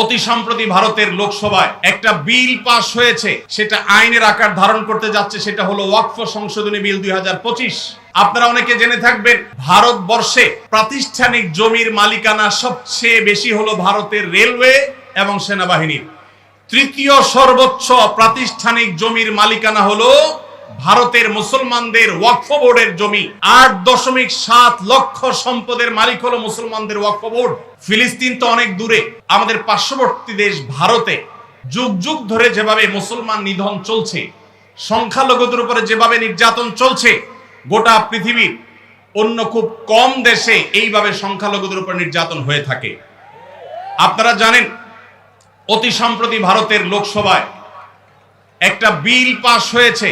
অতি সম্প্রতি ভারতের লোকসভায় একটা বিল পাস হয়েছে, সেটা আইনের আকার ধারণ করতে যাচ্ছে। সেটা হলো ওয়াকফ সংশোধনী বিল 2025। আপনারা অনেকে জেনে থাকবেন, ভারতবর্ষে প্রাতিষ্ঠানিক জমির মালিকানা সবচেয়ে বেশি হলো ভারতের রেলওয়ে এবং সেনাবাহিনীর। তৃতীয় সর্বোচ্চ প্রাতিষ্ঠানিক জমির মালিকানা হলো ভারতের মুসলমানদের ওয়াকফ বোর্ডের জমি। 8.7 লক্ষ সম্পদের মালিক হলো মুসলমানদের ওয়াকফ বোর্ড। ফিলিস্তিন তো অনেক দূরে, আমাদের পার্শ্ববর্তী দেশ ভারতে যুগ যুগ ধরে যেভাবে মুসলমান নিধন চলছে, সংখ্যালঘুদের উপরে যেভাবে নির্যাতন চলছে, গোটা পৃথিবীর অন্য খুব কম দেশে এইভাবে সংখ্যালঘুদের উপর নির্যাতন হয়ে থাকে। আপনারা জানেন, অতি সম্প্রতি ভারতের লোকসভায় একটা বিল পাস হয়েছে,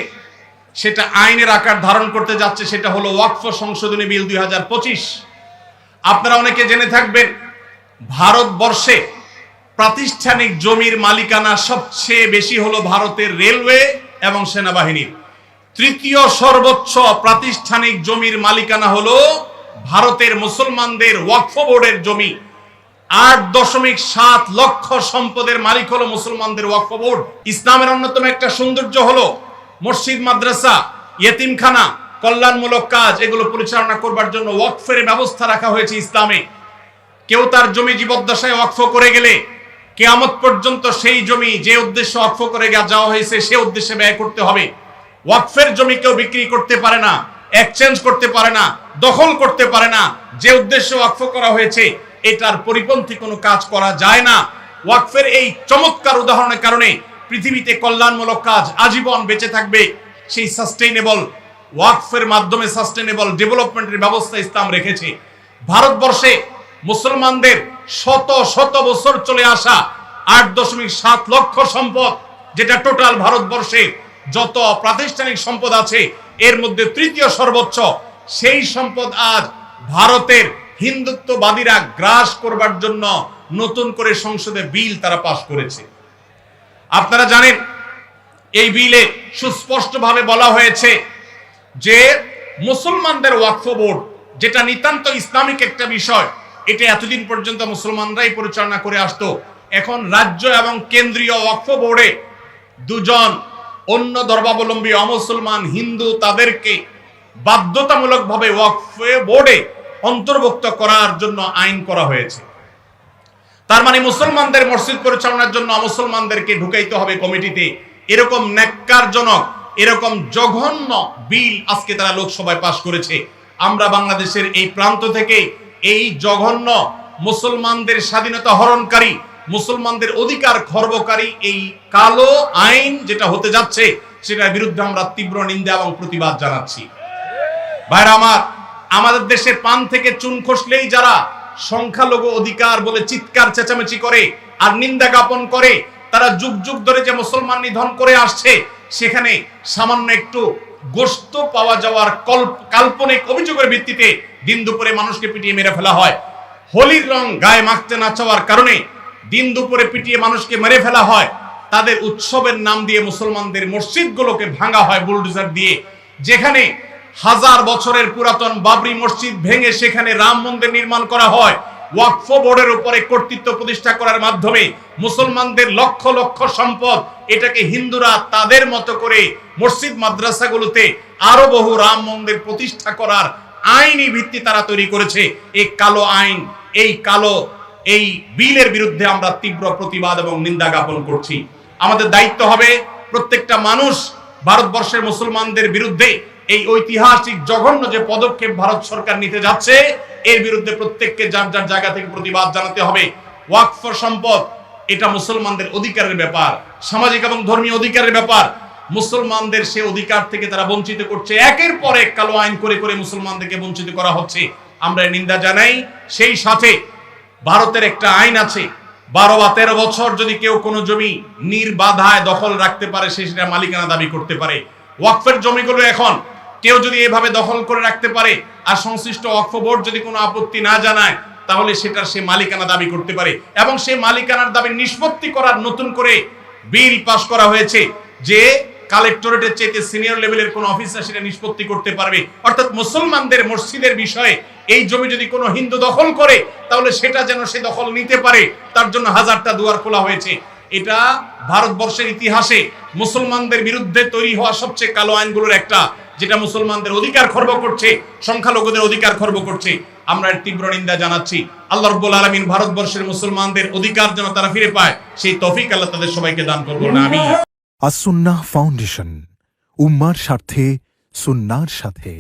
সেটা আইনের আকার ধারণ করতে যাচ্ছে। সেটা হলো ওয়াকফ সংশোধনী বিল 2025। আপনারা অনেকে জেনে থাকবেন, ভারতবর্ষে প্রাতিষ্ঠানিক জমির মালিকানা সবচেয়ে বেশি হলো ভারতের রেলওয়ে এবং সেনাবাহিনীর। তৃতীয় সর্বোচ্চ প্রাতিষ্ঠানিক জমির মালিকানা হলো ভারতের মুসলমানদের ওয়াকফ বোর্ডের জমি। 8.7 লক্ষ সম্পদের মালিক হলো মুসলমানদের ওয়াকফ বোর্ড। ইসলামের অন্যতম একটা সৌন্দর্য হলো মসজিদ, মাদ্রাসা, ইয়েতিমখানা, কল্যাণমূলক কাজ, এগুলো পরিচালনা করবার জন্য ওয়াকফের ব্যবস্থা রাখা হয়েছে ইসলামে। কেউ তার জমি জীবদ্দশায় ওয়াকফ করে গেলে কিয়ামত পর্যন্ত সেই জমি যে উদ্দেশ্যে ওয়াকফ করে যাওয়া হয়েছে সে উদ্দেশ্যে ব্যয় করতে হবে। ওয়াকফের জমি কেউ বিক্রি করতে পারে না, এক্সচেঞ্জ করতে পারে না, দখল করতে পারে না। যে উদ্দেশ্যে ওয়াকফ করা হয়েছে এটার পরিপন্থী কোনো কাজ করা যায় না। ওয়াকফের এই চমৎকার উদাহরণের কারণে পৃথিবীতে কল্যাণমূলক কাজ আজীবন বেঁচে থাকবে। সেই সাস্টেইনেবল ওয়াকফের মাধ্যমে সাস্টেইনেবল ডেভেলপমেন্টের ব্যবস্থা ইসলাম রেখেছে। ভারতবর্ষে মুসলমানদের শত শত বছর চলে আসা 8.7 লক্ষ সম্পদ, যেটা টোটাল ভারতবর্ষে যত প্রাতিষ্ঠানিক সম্পদ আছে এর মধ্যে তৃতীয় সর্বোচ্চ। সেই সম্পদ আজ ভারতের হিন্দুত্ববাদীরা গ্রাস করবার জন্য নতুন করে সংসদে বিল তারা পাশ করেছে। আপনারা জানেন, এই বিলে সুস্পষ্টভাবে বলা হয়েছে যে মুসলমানদের ওয়াকফ বোর্ড, যেটা নিতান্ত ইসলামিক একটা বিষয়, এটা এতদিন পর্যন্ত মুসলমানরাই পরিচালনা করে আসতো। এখন রাজ্য এবং কেন্দ্রীয় ওয়াকফ বোর্ডে দুজন অন্য ধর্মাবলম্বী অমুসলমান হিন্দু তাদেরকে বাধ্যতামূলকভাবে ওয়াকফ বোর্ডে অন্তর্ভুক্ত করার জন্য আইন করা হয়েছে। তার মানে মুসলমানদের মসজিদ পরিচালনার জন্য মুসলমানদেরকে ঢুকাইতে হবে কমিটিতে। এরকম ন্যাক্কারজনক, এরকম জঘন্য বিল আজকে তারা লোকসভায় পাশ করেছে। আমরা বাংলাদেশের এই প্রান্ত থেকে এই জঘন্য মুসলমানদের স্বাধীনতা হরণকারী, মুসলমানদের অধিকার খর্বকারী এই কালো আইন যেটা হতে যাচ্ছে, সেটার বিরুদ্ধে আমরা তীব্র নিন্দা এবং প্রতিবাদ জানাচ্ছি। ভাইরা আমার, আমাদের দেশের পান থেকে চুন খসলেই যারা সংখ্যালঘু অধিকার বলে চিৎকার চেঁচামেচি করে আর নিন্দা জ্ঞাপন করে, তারা যুগ যুগ ধরে যে মুসলমান নিধন করে আসছে, সেখানে সামান্য একটু গোশত পাওয়া যাওয়ার কাল্পনিক অভিযোগের ভিত্তিতে দিন দুপুরে মানুষকে পিটিয়ে মেরে ফেলা হয়। হোলির রং গায়ে মাখতে না চাওয়ার কারণে দিন দুপুরে পিটিয়ে মানুষকে মেরে ফেলা হয়। তাদের উৎসবের নাম দিয়ে মুসলমানদের মসজিদগুলোকে ভাঙা হয় বুলডোজার দিয়ে। যেখানে 1000 বছরের পুরাতন বাবরি মসজিদ ভেঙে সেখানে রাম মন্দির নির্মাণ করা হয়। ওয়াকফ বোর্ডের উপরে কর্তৃত্ব প্রতিষ্ঠা করার মাধ্যমে মুসলমানদের লক্ষ লক্ষ সম্পদ, এটাকে হিন্দুরা তাদের মতো করে মসজিদ মাদ্রাসাগুলোতে আরো বহু রাম মন্দির প্রতিষ্ঠা করার আইনি ভিত্তি তারা তৈরি করেছে। এই কালো আইন, এই বিলের বিরুদ্ধে আমরা তীব্র প্রতিবাদ এবং নিন্দা জ্ঞাপন করছি। আমাদের দায়িত্ব হবে প্রত্যেকটা মানুষ ভারতবর্ষের মুসলমানদের বিরুদ্ধে এই ঐতিহাসিক জঘন্য যে পদক্ষেপ ভারত সরকার নিতে যাচ্ছে, এর বিরুদ্ধে প্রত্যেককে যার যার জায়গা থেকে প্রতিবাদ জানাতে হবে। ওয়াকফ সম্পদ এটা মুসলমানদের অধিকারের ব্যাপার, সামাজিক এবং ধর্মীয় অধিকারের ব্যাপার। মুসলমানদের সে অধিকার থেকে তারা বঞ্চিত করছে। একের পর এক কালো আইন করে করে মুসলমানদেরকে বঞ্চিত করা হচ্ছে। আমরা নিন্দা জানাই। সেই সাথে ভারতের একটা আইন আছে, 12 বা 13 বছর যদি কেউ কোনো জমি নির্বাধায় দখল রাখতে পারে, সে সেটা মালিকানা দাবি করতে পারে। ওয়াকফের জমিগুলো এখন কেউ যদি এভাবে দখল করে রাখতে পারে আর সংশ্লিষ্ট ওয়াকফ বোর্ড যদি কোনো আপত্তি না জানায়, তাহলে সেটার সে মালিকানা দাবি করতে পারে। এবং সেই মালিকানার দাবি নিষ্পত্তি করার নতুন করে বিল পাস করা হয়েছে, যে কালেক্টরেটের চাইতে সিনিয়র লেভেলের কোন অফিসার সেটা নিষ্পত্তি করতে পারবে। অর্থাৎ মুসলমানদের মসজিদের বিষয়ে এই জমি যদি কোনো হিন্দু দখল করে তাহলে সেটা যেন সে দখল নিতে পারে, তার জন্য হাজারটা দুয়ার খোলা হয়েছে। এটা ভারতবর্ষের ইতিহাসে মুসলমানদের বিরুদ্ধে তৈরি হওয়া সবচেয়ে কালো আইনগুলোর একটা, যেটা মুসলমানদের অধিকার খর্ব করছে, সংখ্যালঘুদের অধিকার খর্ব করছে। আমরা এর তীব্র নিন্দা জানাচ্ছি। আল্লাহ রাব্বুল আলামিন ভারতবর্ষের মুসলমানদের অধিকার যেন তারা ফিরে পায়, সেই তৌফিক আল্লাহ তাদের সবাইকে দান করুন, আমিন। আসুন্নাহ ফাউন্ডেশন, উম্মার স্বার্থে সুন্নাহর সাথে।